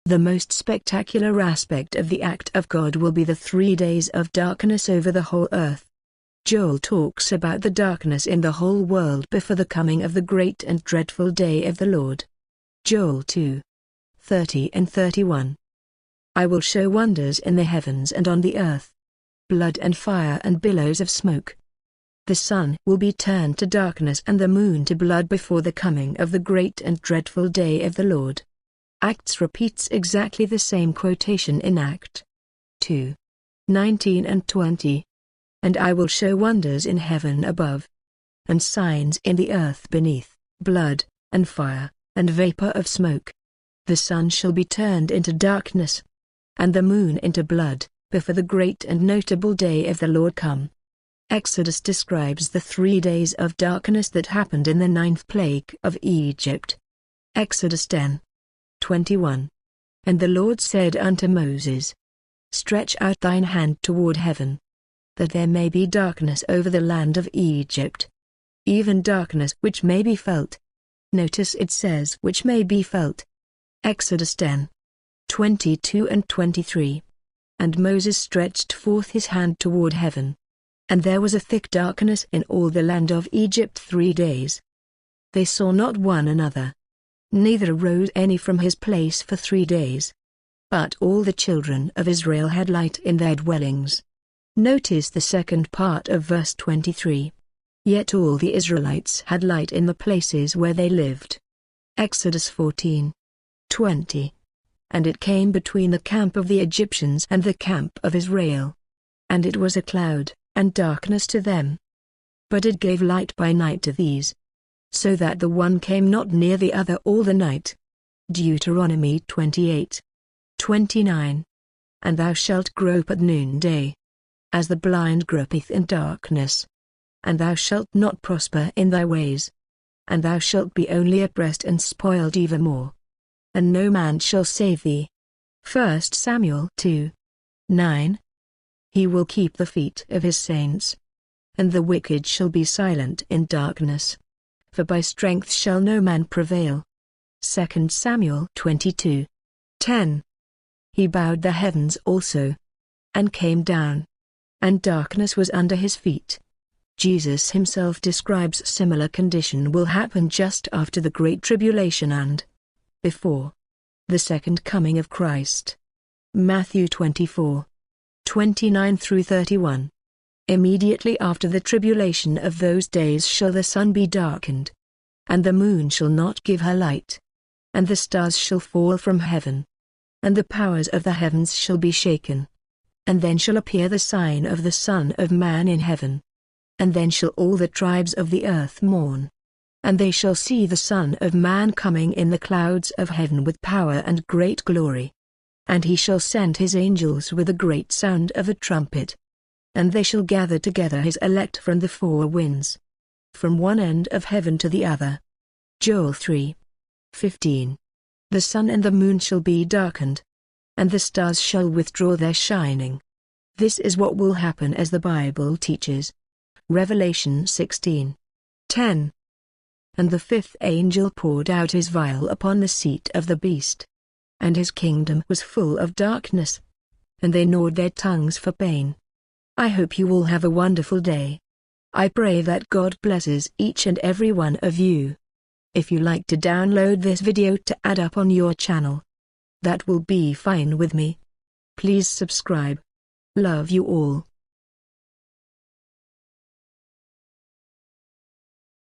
The most spectacular aspect of the act of God will be the 3 days of darkness over the whole earth. Joel talks about the darkness in the whole world before the coming of the great and dreadful day of the Lord. Joel 2:30 and 31. I will show wonders in the heavens and on the earth, blood and fire and billows of smoke. The sun will be turned to darkness and the moon to blood before the coming of the great and dreadful day of the Lord. Acts repeats exactly the same quotation in Act 2:19 and 20. And I will show wonders in heaven above, and signs in the earth beneath, blood, and fire, and vapor of smoke. The sun shall be turned into darkness, and the moon into blood, before the great and notable day of the Lord come. Exodus describes the 3 days of darkness that happened in the 9th plague of Egypt. Exodus 10:21. And the Lord said unto Moses, Stretch out thine hand toward heaven, that there may be darkness over the land of Egypt, even darkness which may be felt. Notice it says which may be felt. Exodus 10:22 and 23. And Moses stretched forth his hand toward heaven, and there was a thick darkness in all the land of Egypt 3 days. They saw not one another, neither arose any from his place for 3 days. But all the children of Israel had light in their dwellings. Notice the second part of verse 23. Yet all the Israelites had light in the places where they lived. Exodus 14:20. And it came between the camp of the Egyptians and the camp of Israel. And it was a cloud, and darkness to them. But it gave light by night to these, so that the one came not near the other all the night. Deuteronomy 28:29. And thou shalt grope at noonday, as the blind gropeth in darkness. And thou shalt not prosper in thy ways. And thou shalt be only oppressed and spoiled evermore. And no man shall save thee. 1 Samuel 2:9. He will keep the feet of his saints. And the wicked shall be silent in darkness. For by strength shall no man prevail. 2 Samuel 22:10. He bowed the heavens also, and came down, and darkness was under his feet. Jesus himself describes similar condition will happen just after the Great Tribulation and before the second coming of Christ. Matthew 24:29 through 31. Immediately after the tribulation of those days shall the sun be darkened, and the moon shall not give her light, and the stars shall fall from heaven, and the powers of the heavens shall be shaken. And then shall appear the sign of the Son of Man in heaven. And then shall all the tribes of the earth mourn. And they shall see the Son of Man coming in the clouds of heaven with power and great glory. And he shall send his angels with a great sound of a trumpet. And they shall gather together his elect from the 4 winds, from one end of heaven to the other. Joel 3:15. The sun and the moon shall be darkened, and the stars shall withdraw their shining. This is what will happen as the Bible teaches. Revelation 16:10. And the 5th angel poured out his vial upon the seat of the beast, and his kingdom was full of darkness, and they gnawed their tongues for pain. I hope you all have a wonderful day. I pray that God blesses each and every one of you. If you like to download this video to add up on your channel, that will be fine with me. Please subscribe. Love you all.